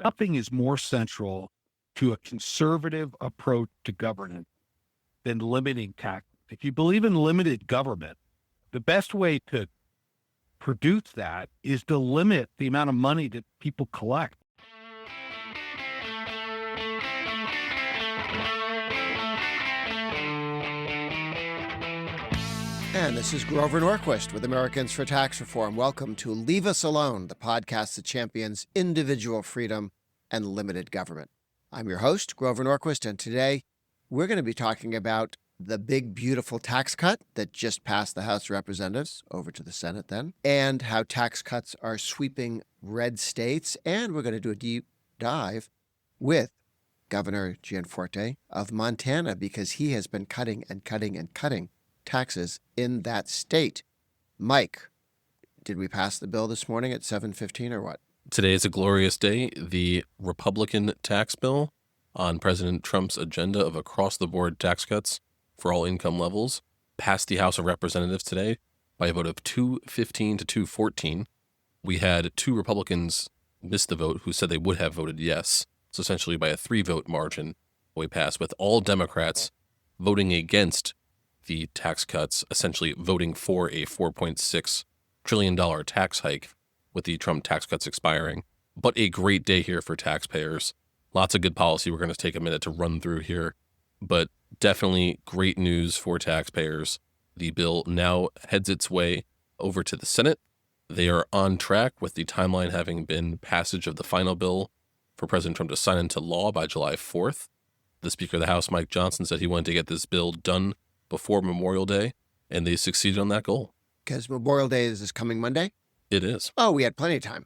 Nothing is more central to a conservative approach to governance than limiting tax. If you believe in limited government, the best way to produce that is to limit the amount of money that people collect. And this is Grover Norquist with Americans for Tax Reform. Welcome to Leave Us Alone, the podcast that champions individual freedom and limited government. I'm your host, Grover Norquist, and today we're going to be talking about the big, beautiful tax cut that just passed the House of Representatives, over to the Senate then, and how tax cuts are sweeping red states. And we're going to do a deep dive with Governor Gianforte of Montana, because he has been cutting and cutting and cutting taxes in that state. Mike, did we pass the bill this morning at 7:15 or what? Today is a glorious day. The Republican tax bill on President Trump's agenda of across-the-board tax cuts for all income levels passed the House of Representatives today by a vote of 215 to 214. We had two Republicans miss the vote who said they would have voted yes. So essentially by a 3-vote margin, we passed, with all Democrats voting against the tax cuts, essentially voting for a $4.6 trillion tax hike with the Trump tax cuts expiring. But a great day here for taxpayers. Lots of good policy we're going to take a minute to run through here, but definitely great news for taxpayers. The bill now heads its way over to the Senate. They are on track with the timeline having been passage of the final bill for President Trump to sign into law by July 4th. The Speaker of the House, Mike Johnson, said he wanted to get this bill done before Memorial Day, and they succeeded on that goal. Because Memorial Day is this coming Monday? It is. Oh, we had plenty of time.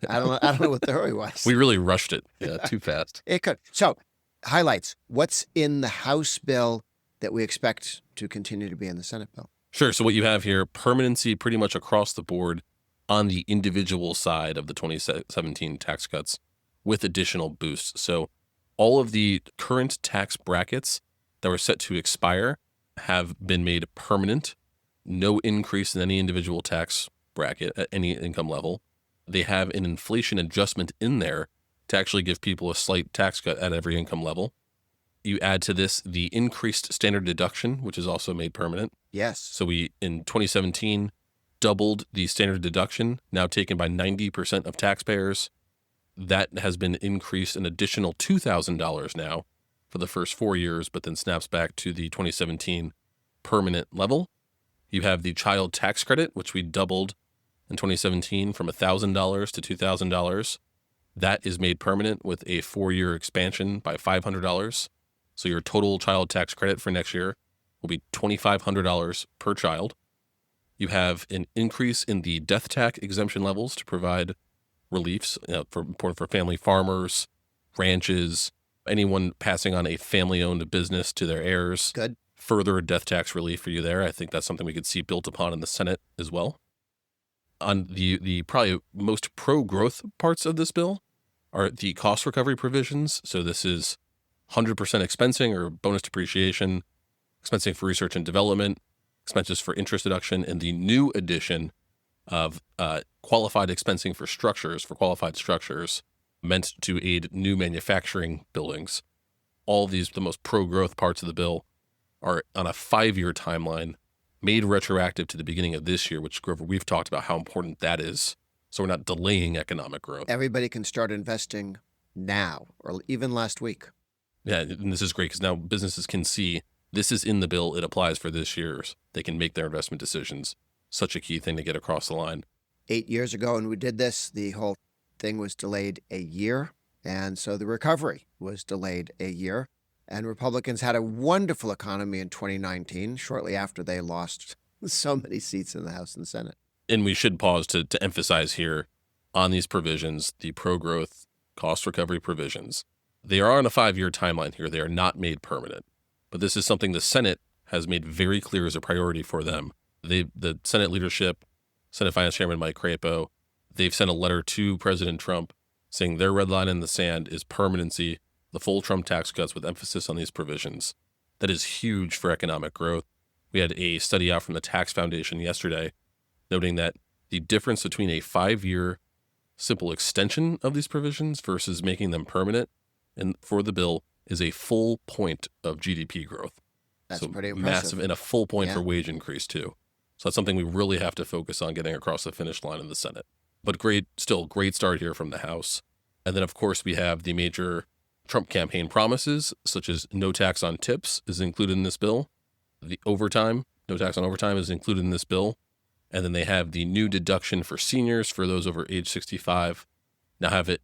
I don't know what the hurry was. We really rushed it. Yeah, too fast. It could. So, highlights. What's in the House bill that we expect to continue to be in the Senate bill? Sure. So what you have here, permanency pretty much across the board on the individual side of the 2017 tax cuts with additional boosts. So all of the current tax brackets that were set to expire have been made permanent. No increase in any individual tax bracket at any income level. They have an inflation adjustment in there to actually give people a slight tax cut at every income level. You add to this the increased standard deduction, which is also made permanent. Yes. So we, in 2017, doubled the standard deduction, now taken by 90% of taxpayers. That has been increased an additional $2,000 now for the first 4 years, but then snaps back to the 2017 permanent level. You have the child tax credit, which we doubled in 2017 from $1,000 to $2,000. That is made permanent with a 4-year expansion by $500. So your total child tax credit for next year will be $2,500 per child. You have an increase in the death tax exemption levels to provide reliefs for family farmers, ranches, anyone passing on a family-owned business to their heirs. Good. Further death tax relief for you there. I think that's something we could see built upon in the Senate as well. On the probably most pro-growth parts of this bill are the cost recovery provisions. So this is 100% expensing or bonus depreciation, expensing for research and development, expenses for interest deduction, and the new addition of qualified expensing for qualified structures meant to aid new manufacturing buildings. All of these, the most pro-growth parts of the bill, are on a 5-year timeline, made retroactive to the beginning of this year, which, Grover, we've talked about how important that is. So we're not delaying economic growth. Everybody can start investing now, or even last week. Yeah, and this is great because now businesses can see this is in the bill. It applies for this year's. They can make their investment decisions. Such a key thing to get across the line. 8 years ago when we did this, the whole thing was delayed a year. And so the recovery was delayed a year. And Republicans had a wonderful economy in 2019, shortly after they lost so many seats in the House and the Senate. And we should pause to emphasize here on these provisions, the pro-growth cost recovery provisions. They are on a 5-year timeline here. They are not made permanent. But this is something the Senate has made very clear as a priority for them. The Senate leadership, Senate Finance Chairman Mike Crapo, they've sent a letter to President Trump saying their red line in the sand is permanency, the full Trump tax cuts with emphasis on these provisions. That is huge for economic growth. We had a study out from the Tax Foundation yesterday noting that the difference between a 5-year simple extension of these provisions versus making them permanent, and for the bill, is a full point of GDP growth. That's So pretty impressive. massive, and a full point Yeah. for wage increase too. So that's something we really have to focus on getting across the finish line in the Senate. But great start here from the House. And then, of course, we have the major Trump campaign promises, such as no tax on tips is included in this bill. The overtime, no tax on overtime is included in this bill. And then they have the new deduction for seniors, for those over age 65. Now have it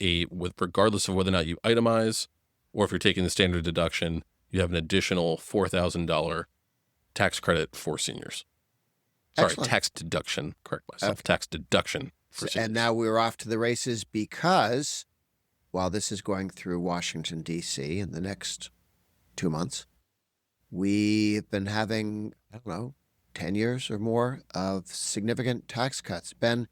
regardless of whether or not you itemize, or if you're taking the standard deduction, you have an additional $4,000 tax credit for seniors. Sorry, Excellent. tax deduction. Correct myself. Tax deduction for seniors. And now we're off to the races because while this is going through Washington, D.C. in the next 2 months, we've been having, 10 years or more of significant tax cuts. Ben,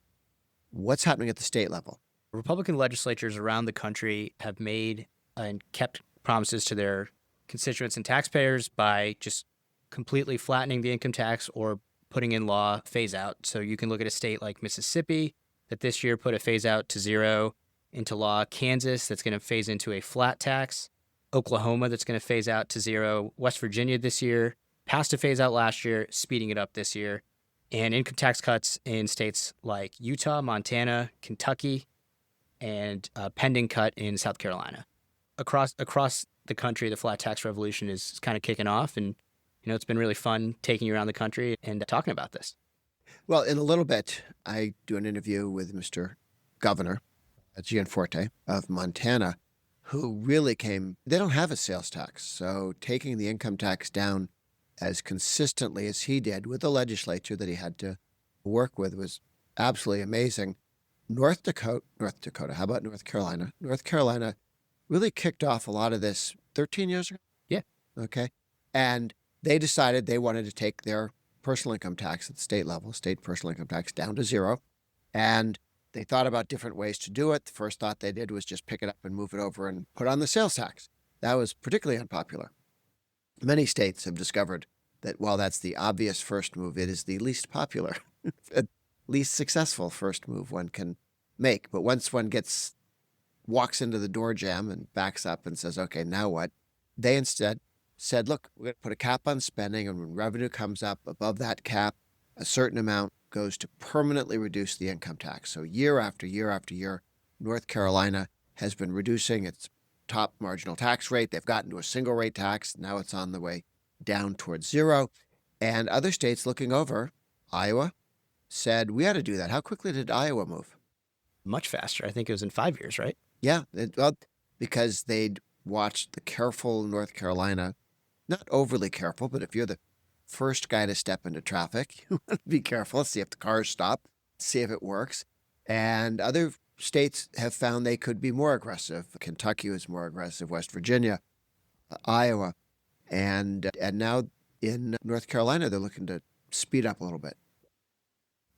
what's happening at the state level? Republican legislatures around the country have made and kept promises to their constituents and taxpayers by just completely flattening the income tax or putting in law phase out. So you can look at a state like Mississippi that this year put a phase out to zero into law, Kansas that's going to phase into a flat tax, Oklahoma that's going to phase out to zero, West Virginia this year passed a phase out last year, speeding it up this year, and income tax cuts in states like Utah, Montana, Kentucky, and pending cut in South Carolina. Across the country, the flat tax revolution is kind of kicking off, and it's been really fun taking you around the country and talking about this. Well, in a little bit, I do an interview with Mr. Governor Gianforte of Montana, who really they don't have a sales tax. So taking the income tax down as consistently as he did with the legislature that he had to work with was absolutely amazing. North Dakota, how about North Carolina? North Carolina really kicked off a lot of this 13 years ago. Yeah. Okay. And they decided they wanted to take their personal income tax at the state level, state personal income tax, down to zero. And they thought about different ways to do it. The first thought they did was just pick it up and move it over and put on the sales tax. That was particularly unpopular. Many states have discovered that while that's the obvious first move, it is the least popular, least successful first move one can make. But once one walks into the door jamb and backs up and says, okay, now what? They instead said, look, we're going to put a cap on spending, and when revenue comes up above that cap, a certain amount goes to permanently reduce the income tax. So year after year after year, North Carolina has been reducing its top marginal tax rate. They've gotten to a single rate tax. Now it's on the way down towards zero. And other states looking over, Iowa, said, we ought to do that. How quickly did Iowa move? Much faster. I think it was in 5 years, right? Yeah, because they'd watched the careful North Carolina, not overly careful, but if you're the first guy to step into traffic, you want to be careful, see if the cars stop, see if it works. And other states have found they could be more aggressive. Kentucky was more aggressive, West Virginia, Iowa, and now in North Carolina, they're looking to speed up a little bit.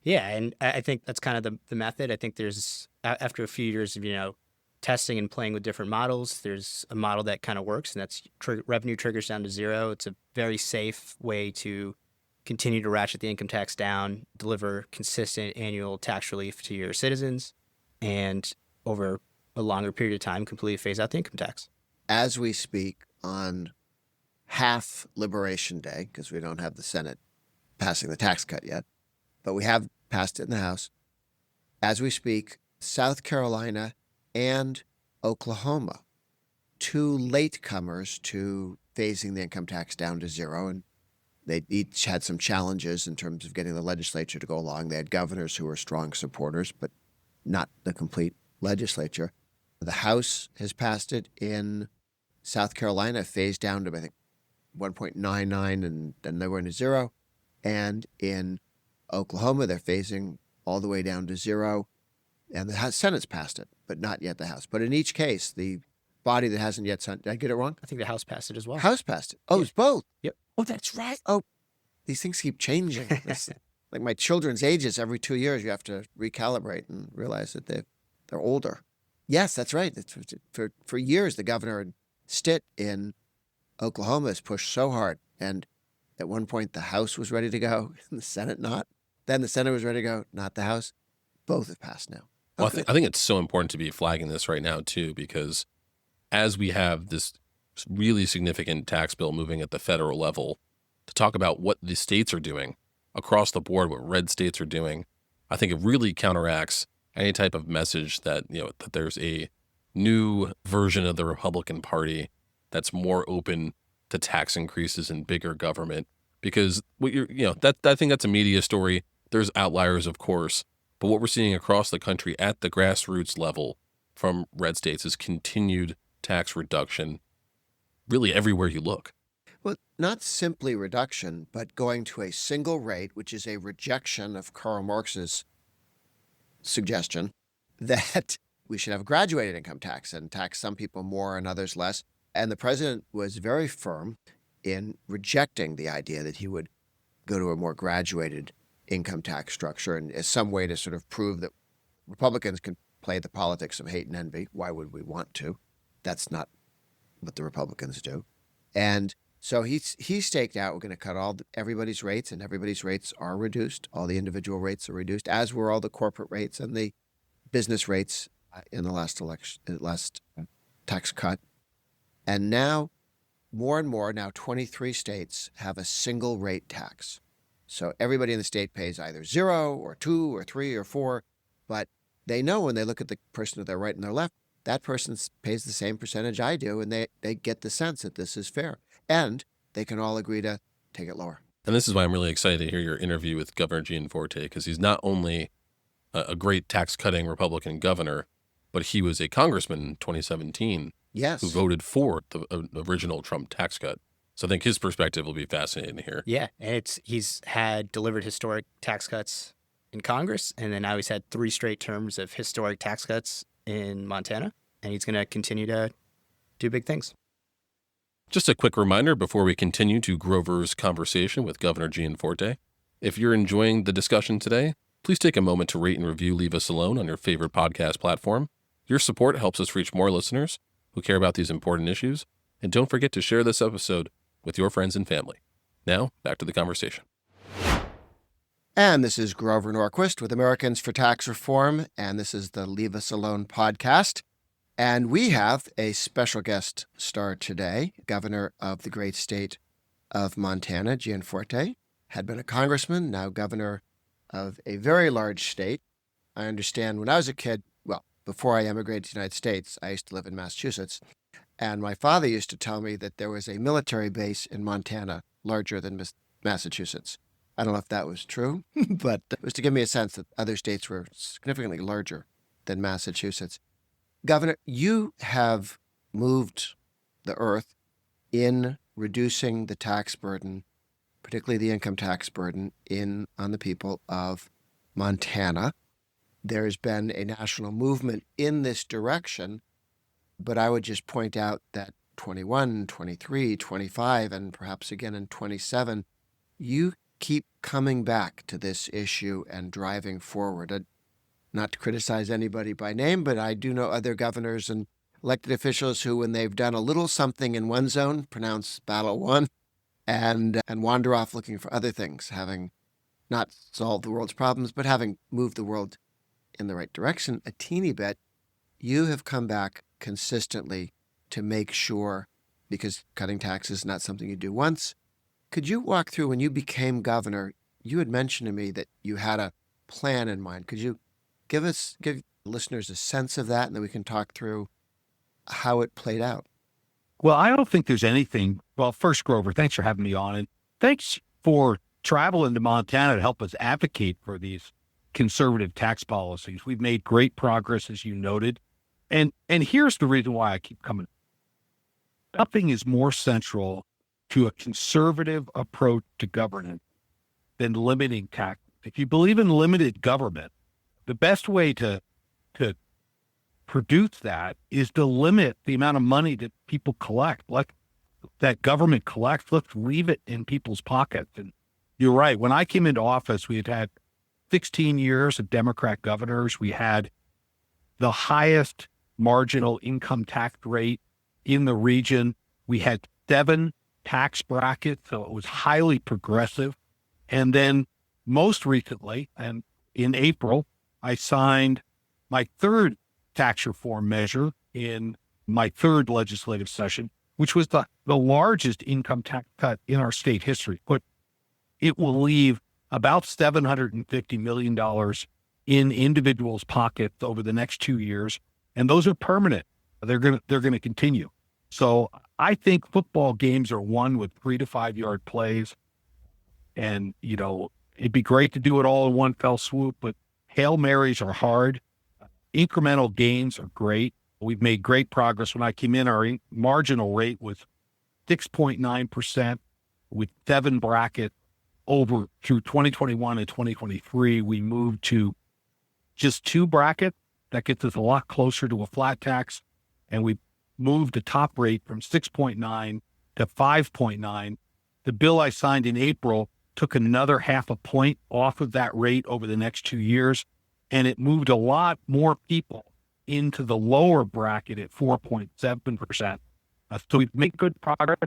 Yeah, and I think that's kind of the method. I think there's, after a few years of, testing and playing with different models, there's a model that kind of works, and that's revenue triggers down to zero. It's a very safe way to continue to ratchet the income tax down, deliver consistent annual tax relief to your citizens, and over a longer period of time, completely phase out the income tax. As we speak on half Liberation Day, because we don't have the Senate passing the tax cut yet, but we have passed it in the House. As we speak, South Carolina and Oklahoma, two latecomers to phasing the income tax down to zero, and they each had some challenges in terms of getting the legislature to go along. They had governors who were strong supporters, but not the complete legislature. The House has passed it in South Carolina, phased down to, I think, 1.99, and then they went to zero. And in Oklahoma, they're phasing all the way down to zero. And the Senate's passed it, but not yet the House. But in each case, the body that hasn't yet signed, did I get it wrong? I think the House passed it as well. House passed it. Oh, Yeah. It's both. Yep. Oh, that's right. Oh, these things keep changing. It's like my children's ages. Every 2 years, you have to recalibrate and realize that they're older. Yes, that's right. It's, for years, the governor Stitt in Oklahoma has pushed so hard. And at one point, the House was ready to go, and the Senate not. Then the Senate was ready to go, not the House. Both have passed now. Well, Okay. I think it's so important to be flagging this right now, too, because as we have this really significant tax bill moving at the federal level to talk about what the states are doing across the board, what red states are doing, I think it really counteracts any type of message that, that there's a new version of the Republican Party that's more open to tax increases and bigger government. Because what I think that's a media story. There's outliers, of course, but what we're seeing across the country at the grassroots level from red states is continued tax reduction really everywhere you look. Well, not simply reduction, but going to a single rate, which is a rejection of Karl Marx's suggestion that we should have a graduated income tax and tax some people more and others less. And the president was very firm in rejecting the idea that he would go to a more graduated income tax structure, and as some way to sort of prove that Republicans can play the politics of hate and envy. Why would we want to? That's not what the Republicans do. And so he staked out, we're going to cut everybody's rates, and everybody's rates are reduced. All the individual rates are reduced, as were all the corporate rates and the business rates in the last tax cut. And now, more and more, 23 states have a single rate tax. So everybody in the state pays either 0 or 2 or 3 or 4, but they know when they look at the person to their right and their left, that person pays the same percentage I do, and they get the sense that this is fair. And they can all agree to take it lower. And this is why I'm really excited to hear your interview with Governor Gianforte, because he's not only a great tax-cutting Republican governor, but he was a congressman in 2017 Yes. who voted for the original Trump tax cut. So I think his perspective will be fascinating to hear. Yeah, and he's had delivered historic tax cuts in Congress, and then now he's had 3 straight terms of historic tax cuts in Montana, and he's going to continue to do big things. Just a quick reminder before we continue to Grover's conversation with Governor Gianforte. If you're enjoying the discussion today, please take a moment to rate and review Leave Us Alone on your favorite podcast platform. Your support helps us reach more listeners who care about these important issues. And don't forget to share this episode with your friends and family. Now, back to the conversation. And this is Grover Norquist with Americans for Tax Reform, and this is the Leave Us Alone podcast. And we have a special guest star today, Governor of the great state of Montana, Gianforte, had been a congressman, now governor of a very large state. I understand when I was a kid, well, before I emigrated to the United States, I used to live in Massachusetts. And my father used to tell me that there was a military base in Montana larger than Massachusetts. I don't know if that was true, but it was to give me a sense that other states were significantly larger than Massachusetts. Governor, you have moved the earth in reducing the tax burden, particularly the income tax burden, on the people of Montana. There's been a national movement in this direction, but I would just point out that 21, 23, 25, and perhaps again in 27, you keep coming back to this issue and driving forward. Not to criticize anybody by name, but I do know other governors and elected officials who, when they've done a little something in one zone, pronounce battle won and wander off looking for other things, having not solved the world's problems, but having moved the world in the right direction a teeny bit. You have come back consistently to make sure, because cutting taxes is not something you do once. Could you walk through, when you became governor, you had mentioned to me that you had a plan in mind. Could you give listeners a sense of that, and then we can talk through how it played out? Well, I don't think there's anything. Well, first, Grover, thanks for having me on. And thanks for traveling to Montana to help us advocate for these conservative tax policies. We've made great progress, as you noted. And here's the reason why I keep coming. Nothing is more central to a conservative approach to governance than limiting tax. If you believe in limited government, the best way to produce that is to limit the amount of money that people collect, like that government collects. Let's leave it in people's pockets. And you're right. When I came into office, we had 16 years of Democrat governors. We had the highest marginal income tax rate in the region. We had 7 tax brackets, so it was highly progressive. And then most recently, and in April, I signed my third tax reform measure in my third legislative session, which was the largest income tax cut in our state history. But it will leave about $750 million in individuals' pockets over the next 2 years, and those are permanent. They're gonna continue. So I think football games are won with 3 to 5 yard plays, and it'd be great to do it all in one fell swoop. But Hail Marys are hard. Incremental gains are great. We've made great progress. When I came in, our marginal rate was 6.9% with 7 brackets. Over through 2021 and 2023, we moved to just 2 brackets. That gets us a lot closer to a flat tax. And we moved the top rate from 6.9 to 5.9. The bill I signed in April took another 0.5 point off of that rate over the next 2 years. And it moved a lot more people into the lower bracket at 4.7%. So we've made good progress,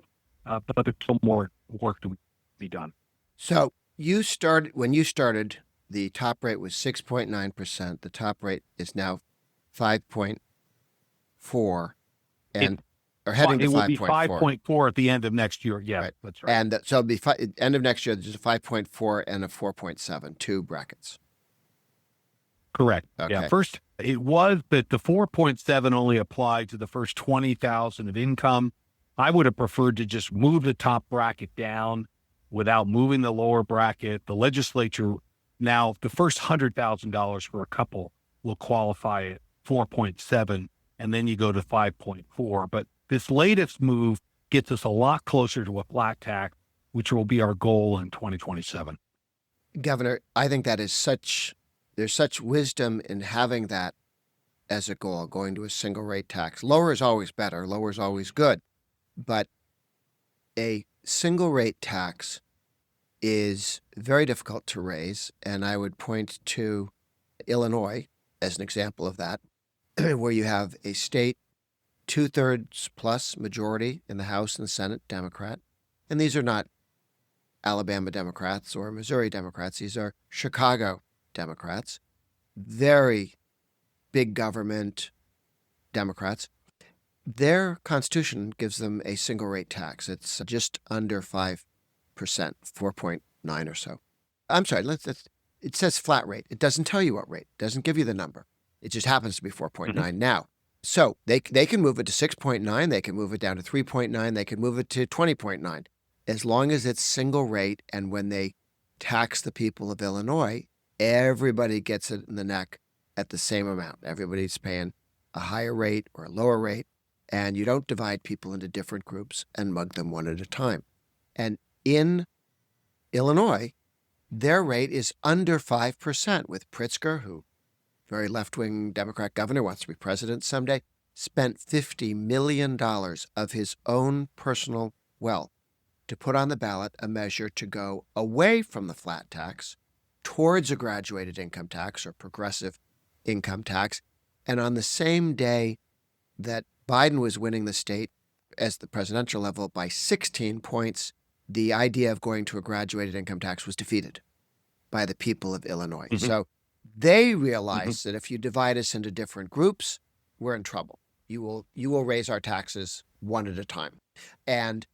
but there's still more work to be done. So when you started, the top rate was 6.9%. The top rate is now 5.4, and or heading to 5.4. It will be 5.4 at the end of next year. Yeah, Right. That's right. And so it'll be end of next year. There's a 5.4 and a 4.7, 2 brackets. Correct. Okay. Yeah. First, it was that the 4.7 only applied to the first 20,000 of income. I would have preferred to just move the top bracket down without moving the lower bracket. The legislature now, the first $100,000 for a couple will qualify at 4.7, and then you go to 5.4. But this latest move gets us a lot closer to a flat tax, which will be our goal in 2027. Governor, I think that is there's such wisdom in having that as a goal, going to a single rate tax. Lower is always better. Lower is always good. But a single rate tax is very difficult to raise. And I would point to Illinois as an example of that, where you have a state 2/3 plus majority in the House and the Senate Democrat. And these are not Alabama Democrats or Missouri Democrats. These are Chicago Democrats, very big government Democrats. Their constitution gives them a single rate tax. It's just under 5%, 4.9 or so. I'm sorry, it says flat rate. It doesn't tell you what rate. It doesn't give you the number. It just happens to be 4.9 now. So they can move it to 6.9. They can move it down to 3.9. They can move it to 20.9. As long as it's single rate, and when they tax the people of Illinois, everybody gets it in the neck at the same amount. Everybody's paying a higher rate or a lower rate, and you don't divide people into different groups and mug them one at a time. And in Illinois, their rate is under 5%, with Pritzker, who very left-wing Democrat governor, wants to be president someday, spent $50 million of his own personal wealth to put on the ballot a measure to go away from the flat tax towards a graduated income tax or progressive income tax. And on the same day that Biden was winning the state as the presidential level by 16 points, the idea of going to a graduated income tax was defeated by the people of Illinois. Mm-hmm. So they realized that if you divide us into different groups, we're in trouble. You will raise our taxes one at a time. And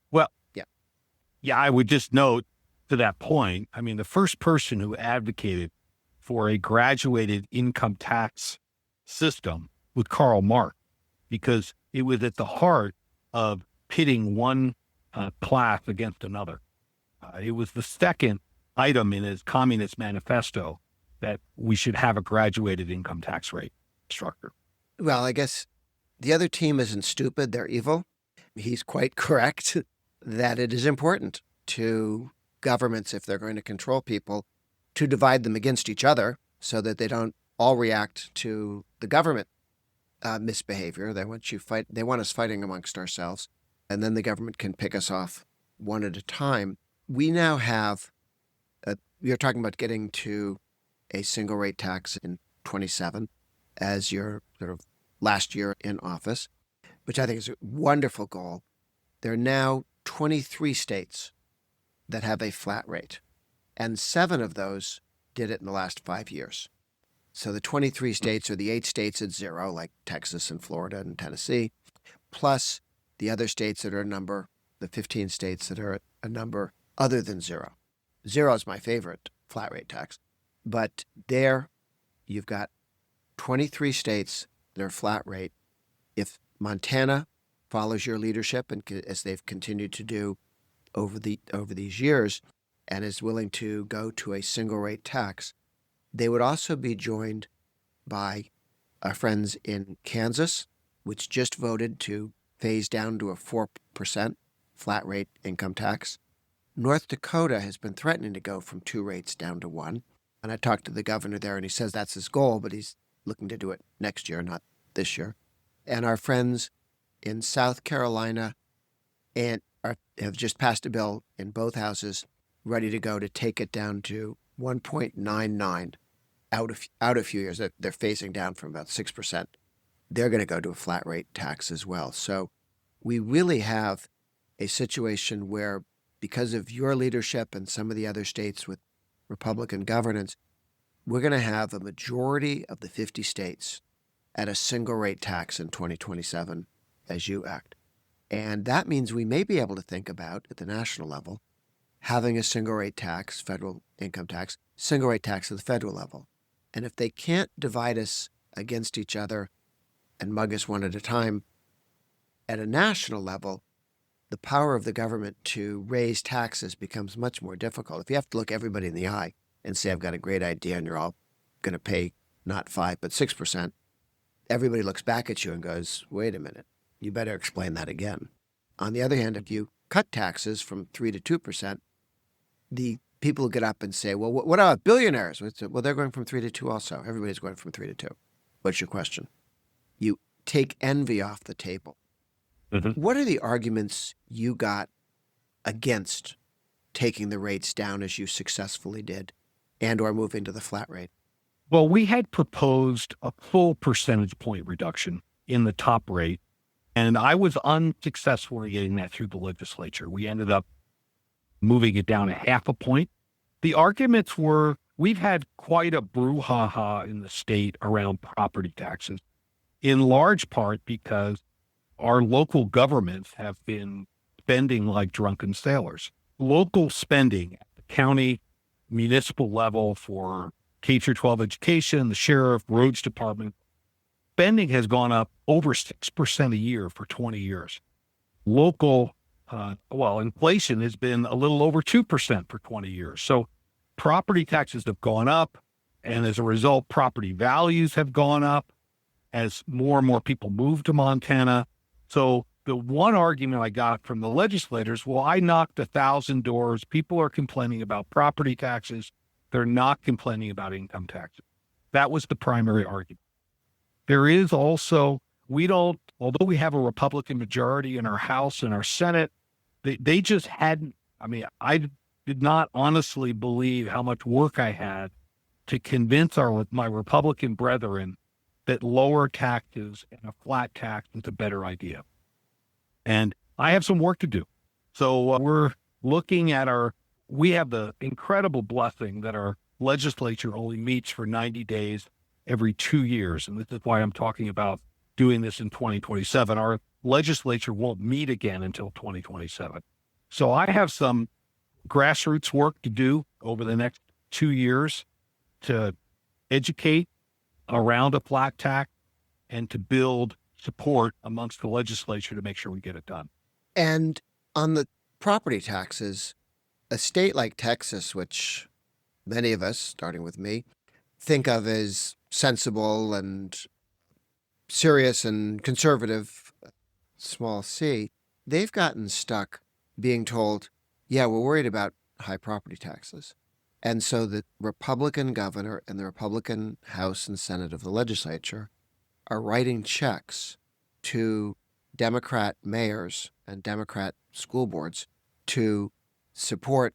yeah, I would just note to that point, I mean, the first person who advocated for a graduated income tax system was Karl Marx, because it was at the heart of pitting one class against another. It was the second item in his Communist Manifesto that we should have a graduated income tax rate structure. Well, I guess the other team isn't stupid. They're evil. He's quite correct that it is important to governments, if they're going to control people, to divide them against each other so that they don't all react to the government misbehavior. They want us fighting amongst ourselves, and then the government can pick us off one at a time. We now have, you're talking about getting to a single rate tax in 27 as your sort of last year in office, which I think is a wonderful goal. There are now 23 states that have a flat rate, and 7 of those did it in the last 5 years. So the 23 states or the 8 states at zero, like Texas and Florida and Tennessee, plus the other states that are a number, the 15 states that are a number other than zero. Zero is my favorite flat rate tax. But there you've got 23 states that are flat rate. If Montana follows your leadership, and as they've continued to do over these years, and is willing to go to a single rate tax, they would also be joined by our friends in Kansas, which just voted to phase down to a 4% flat rate income tax. North Dakota has been threatening to go from 2 rates down to 1. And I talked to the governor there, and he says that's his goal, but he's looking to do it next year, not this year. And our friends in South Carolina have just passed a bill in both houses, ready to go to take it down to 1.99 out a few years. They're phasing down from about 6%. They're going to go to a flat rate tax as well. So we really have a situation where, because of your leadership and some of the other states with Republican governance, we're going to have a majority of the 50 states at a single rate tax in 2027 as you act. And that means we may be able to think about, at the national level, having a single rate tax, federal income tax, single rate tax at the federal level. And if they can't divide us against each other and mug us one at a time, at a national level, the power of the government to raise taxes becomes much more difficult. If you have to look everybody in the eye and say, I've got a great idea and you're all going to pay not 5, but 6%, everybody looks back at you and goes, wait a minute, you better explain that again. On the other hand, if you cut taxes from 3 to 2%, the people who get up and say, well, what about billionaires? Well, they're going from 3 to 2 also. Everybody's going from 3 to 2. What's your question? You take envy off the table. Mm-hmm. What are the arguments you got against taking the rates down as you successfully did and or moving to the flat rate? Well, we had proposed a full percentage point reduction in the top rate, and I was unsuccessful in getting that through the legislature. We ended up moving it down a half a point. The arguments were, we've had quite a brouhaha in the state around property taxes, in large part because our local governments have been spending like drunken sailors. Local spending at the county, municipal level for K-12 education, the sheriff, roads department, spending has gone up over 6% a year for 20 years. Local, inflation has been a little over 2% for 20 years. So property taxes have gone up, and as a result, property values have gone up as more and more people move to Montana. So the one argument I got from the legislators, well, I knocked 1,000 doors. People are complaining about property taxes. They're not complaining about income taxes. That was the primary argument. There is also, although we have a Republican majority in our House and our Senate, they just hadn't, I did not honestly believe how much work I had to convince my Republican brethren that lower taxes and a flat tax is a better idea. And I have some work to do. So we're looking at we have the incredible blessing that our legislature only meets for 90 days every 2 years. And this is why I'm talking about doing this in 2027. Our legislature won't meet again until 2027. So I have some grassroots work to do over the next 2 years to educate around a flat tax and to build support amongst the legislature to make sure we get it done. And on the property taxes, a state like Texas, which many of us, starting with me, think of as sensible and serious and conservative, small c, they've gotten stuck being told, yeah, we're worried about high property taxes. And so the Republican governor and the Republican House and Senate of the legislature are writing checks to Democrat mayors and Democrat school boards to support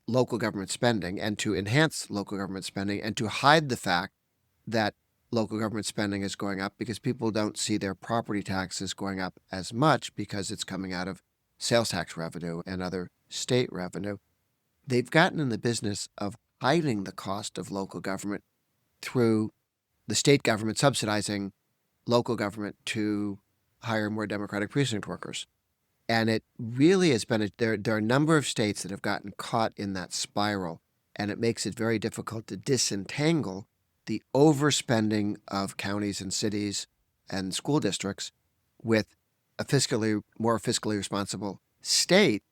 local government spending and to enhance local government spending and to hide the fact that local government spending is going up because people don't see their property taxes going up as much because it's coming out of sales tax revenue and other state revenue. They've gotten in the business of hiding the cost of local government through the state government subsidizing local government to hire more Democratic precinct workers. And it really has been, there are a number of states that have gotten caught in that spiral, and it makes it very difficult to disentangle the overspending of counties and cities and school districts with a more fiscally responsible state,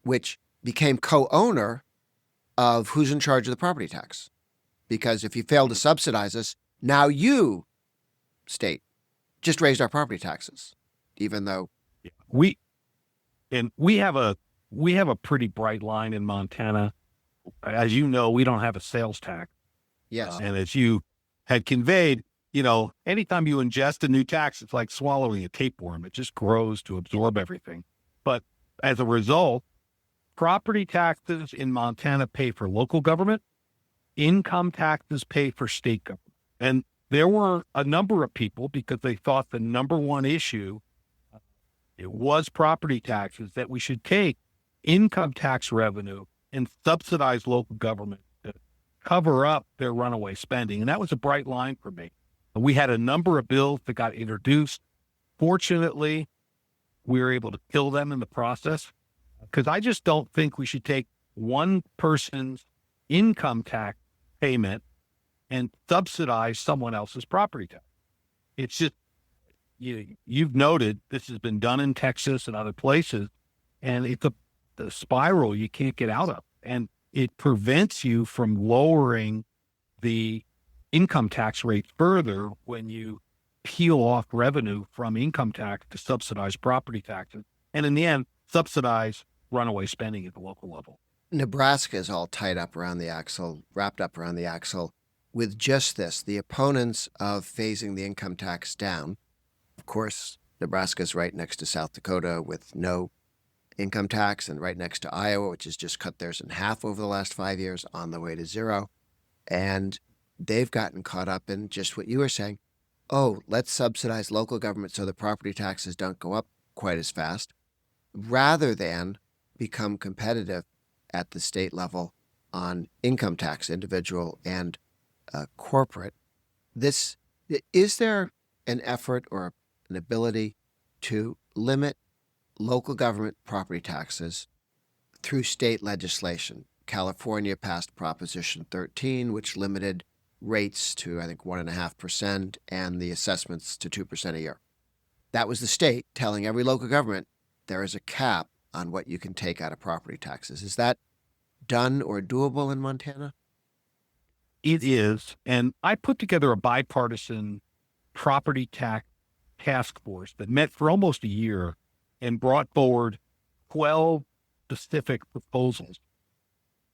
which became co-owner of who's in charge of the property tax. Because if you fail to subsidize us, now you, state, just raised our property taxes, even though we have a pretty bright line in Montana. As you know, we don't have a sales tax. yes, And as you had conveyed, anytime you ingest a new tax, it's like swallowing a tapeworm. It just grows to absorb everything. But as a result, property taxes in Montana pay for local government, income taxes pay for state government. And there were a number of people, because they thought the number one issue it was property taxes, that we should take income tax revenue and subsidize local government to cover up their runaway spending. And that was a bright line for me. We had a number of bills that got introduced. Fortunately, we were able to kill them in the process, because I just don't think we should take one person's income tax payment and subsidize someone else's property tax. It's just, you've noted this has been done in Texas and other places, and it's the spiral you can't get out of. And it prevents you from lowering the income tax rate further when you peel off revenue from income tax to subsidize property taxes. And in the end, subsidize runaway spending at the local level. Nebraska is all tied up around the axle, wrapped up around the axle with just this. The opponents of phasing the income tax down, of course, Nebraska is right next to South Dakota with no income tax, and right next to Iowa, which has just cut theirs in half over the last 5 years, on the way to zero. And they've gotten caught up in just what you were saying. Oh, let's subsidize local government so the property taxes don't go up quite as fast, rather than become competitive at the state level on income tax, individual and corporate. Is there an effort or an ability to limit local government property taxes through state legislation? California passed Proposition 13, which limited rates to, I think, 1.5% and the assessments to 2% a year. That was the state telling every local government there is a cap on what you can take out of property taxes. Is that done or doable in Montana? It is. And I put together a bipartisan property tax task force that met for almost a year and brought forward 12 specific proposals.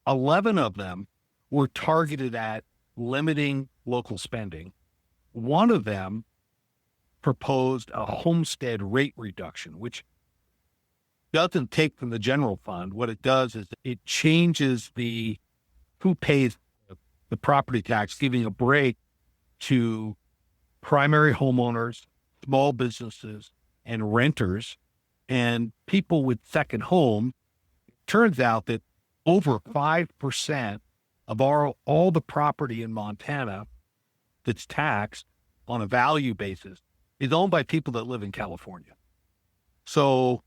11 of them were targeted at limiting local spending. One of them proposed a homestead rate reduction, which doesn't take from the general fund. What it does is it changes who pays the property tax, giving a break to primary homeowners, small businesses, and renters, and people with second home. Turns out that over 5% of all the property in Montana that's taxed on a value basis is owned by people that live in California. So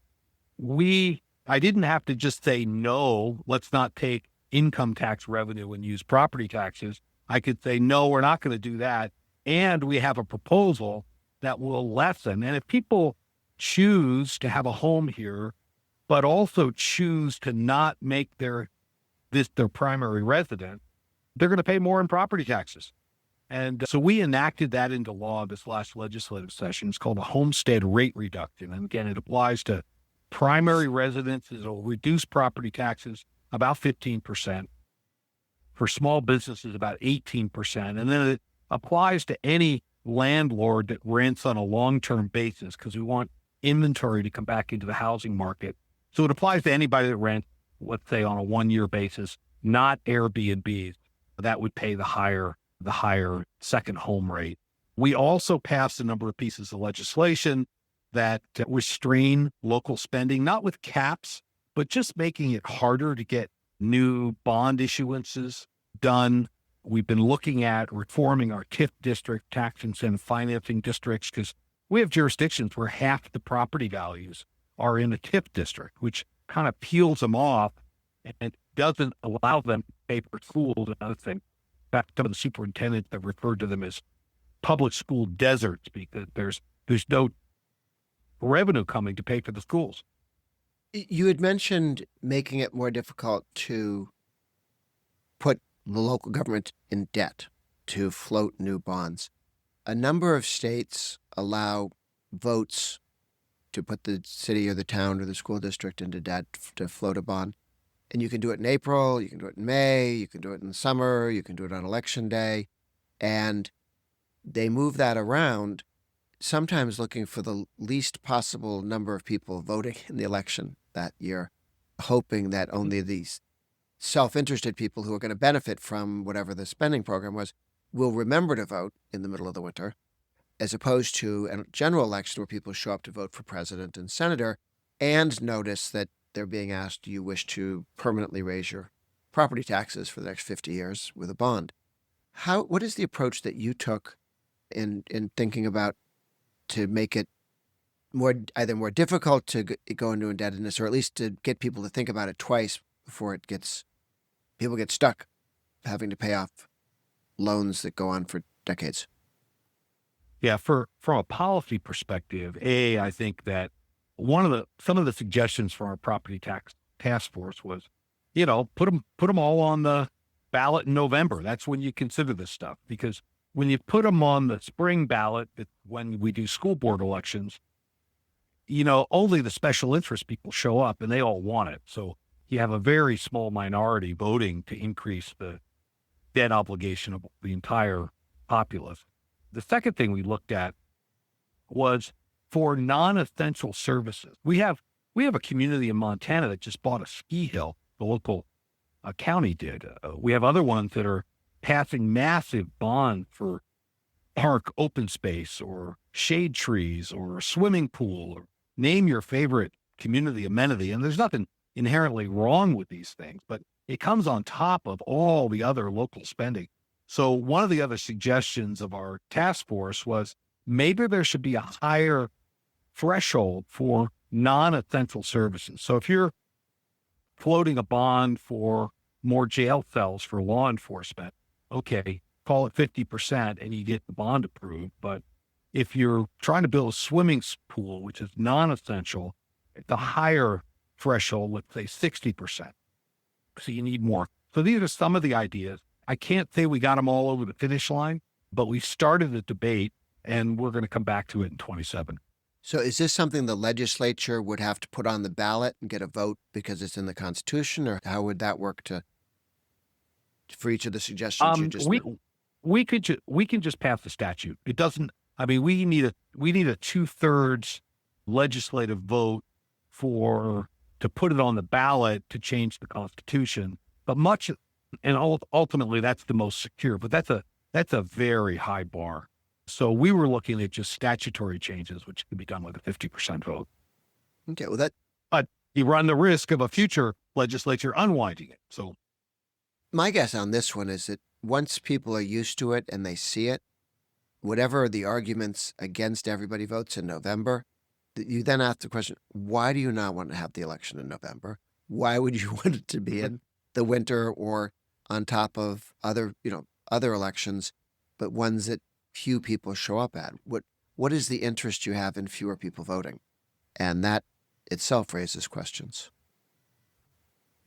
I didn't have to just say, no, let's not take income tax revenue and use property taxes. I could say, no, we're not going to do that. And we have a proposal that will lessen. And if people choose to have a home here, but also choose to not make their primary residence, they're going to pay more in property taxes. And so we enacted that into law this last legislative session. It's called a homestead rate reduction. And again, it applies to primary residences. It'll reduce property taxes about 15%. For small businesses, about 18%. And then it applies to any landlord that rents on a long-term basis, because we want inventory to come back into the housing market. So it applies to anybody that rents, let's say, on a 1-year basis, not Airbnbs. That would pay the higher second home rate. We also passed a number of pieces of legislation that restrain local spending, not with caps, but just making it harder to get new bond issuances done We've been looking at reforming our TIF district, tax incentive financing districts, because we have jurisdictions where half the property values are in a TIF district, which kind of peels them off and doesn't allow them to pay for schools and other things. In fact, some of the superintendents have referred to them as public school deserts because there's no revenue coming to pay for the schools. You had mentioned making it more difficult to put the local government in debt to float new bonds. A number of states allow votes to put the city or the town or the school district into debt to float a bond. And you can do it in April, you can do it in May, you can do it in the summer, you can do it on election day. And they move that around, sometimes looking for the least possible number of people voting in the election that year, hoping that only these self-interested people who are going to benefit from whatever the spending program was will remember to vote in the middle of the winter, as opposed to a general election where people show up to vote for president and senator and notice that they're being asked, do you wish to permanently raise your property taxes for the next 50 years with a bond? What is the approach that you took in thinking about to make it either more difficult to go into indebtedness, or at least to get people to think about it twice before people get stuck having to pay off loans that go on for decades? Yeah, from a policy perspective, I think that some of the suggestions from our property tax task force was, put them all on the ballot in November. That's when you consider this stuff, because when you put them on the spring ballot, when we do school board elections, only the special interest people show up and they all want it. So you have a very small minority voting to increase the debt obligation of the entire populace. The second thing we looked at was for non-essential services. We have a community in Montana that just bought a ski hill. The local county did. We have other ones that are passing massive bonds for park open space or shade trees or a swimming pool, or name your favorite community amenity. And there's nothing inherently wrong with these things, but it comes on top of all the other local spending. So one of the other suggestions of our task force was maybe there should be a higher threshold for non-essential services. So if you're floating a bond for more jail cells for law enforcement, okay, call it 50% and you get the bond approved. But if you're trying to build a swimming pool, which is non-essential, the higher threshold, let's say 60%. So you need more. So these are some of the ideas. I can't say we got them all over the finish line, but we started the debate and we're going to come back to it in 27. So is this something the legislature would have to put on the ballot and get a vote because it's in the Constitution, or how would that work for each of the suggestions you just made? We can just pass the statute. It doesn't. I mean, we need a 2/3 legislative vote to put it on the ballot to change the Constitution. But ultimately that's the most secure. But that's a very high bar. So we were looking at just statutory changes, which can be done with a 50% vote. Okay, well but you run the risk of a future legislature unwinding it. So my guess on this one is that once people are used to it and they see it, whatever the arguments against everybody votes in November, you then ask the question, why do you not want to have the election in November? Why would you want it to be in the winter or on top of other elections, but ones that few people show up at? What is the interest you have in fewer people voting? And that itself raises questions.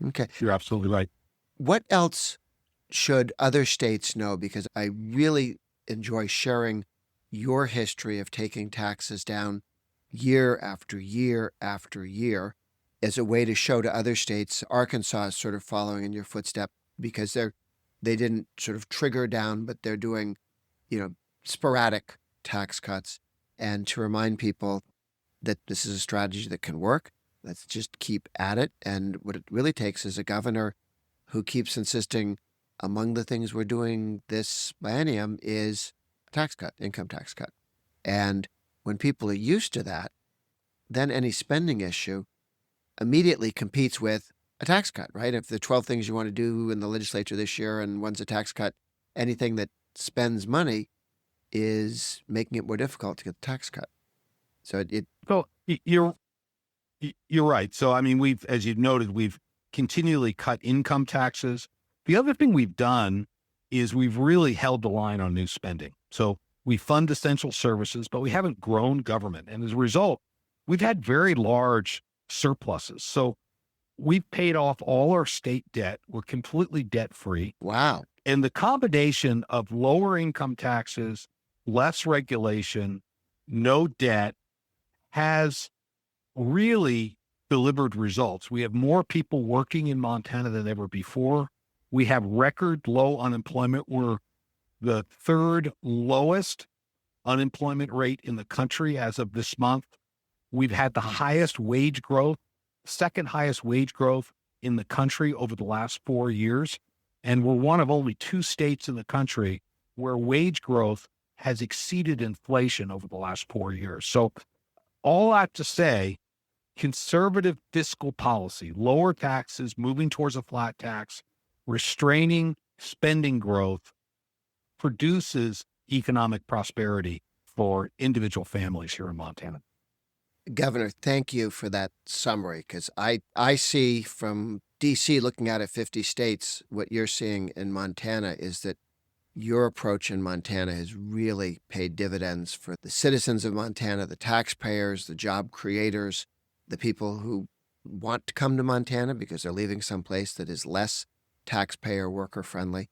Okay. You're absolutely right. What else should other states know? Because I really enjoy sharing your history of taking taxes down year after year after year as a way to show to other states. Arkansas is sort of following in your footstep because they didn't sort of trigger down, but they're doing, sporadic tax cuts, and to remind people that this is a strategy that can work. Let's just keep at it. And what it really takes is a governor who keeps insisting among the things we're doing this biennium is a tax cut, income tax cut. And when people are used to that, then any spending issue immediately competes with a tax cut, right? If the 12 things you want to do in the legislature this year and one's a tax cut, anything that spends money is making it more difficult to get the tax cut. So So you're right. So, I mean, as you've noted, we've continually cut income taxes. The other thing we've done is we've really held the line on new spending. So we fund essential services, but we haven't grown government. And as a result, we've had very large surpluses. So we've paid off all our state debt. We're completely debt free. wow. And the combination of lower income taxes, less regulation, no debt has really delivered results. We have more people working in Montana than ever before. We have record low unemployment. We're the third lowest unemployment rate in the country as of this month. We've had the highest wage growth, second highest wage growth in the country over the last 4 years. And we're one of only 2 states in the country where wage growth has exceeded inflation over the last 4 years. So all that to say, conservative fiscal policy, lower taxes, moving towards a flat tax, restraining spending growth produces economic prosperity for individual families here in Montana. Governor, thank you for that summary, because I see from D.C. looking out at 50 states, what you're seeing in Montana is that your approach in Montana has really paid dividends for the citizens of Montana, the taxpayers, the job creators, the people who want to come to Montana because they're leaving someplace that is less taxpayer worker friendly.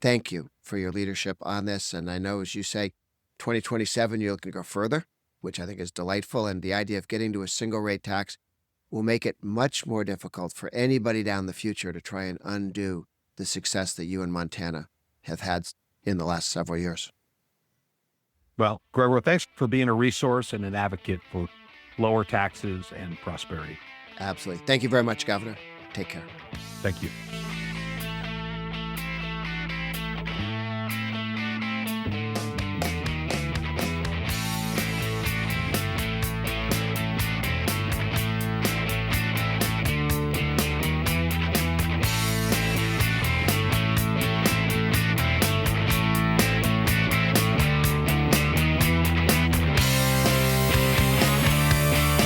Thank you for your leadership on this. And I know, as you say, 2027, you're looking to go further, which I think is delightful. And the idea of getting to a single rate tax will make it much more difficult for anybody down the future to try and undo the success that you in Montana have had in the last several years. Well, Gregor, thanks for being a resource and an advocate for lower taxes and prosperity. Absolutely. Thank you very much, Governor. Take care. Thank you.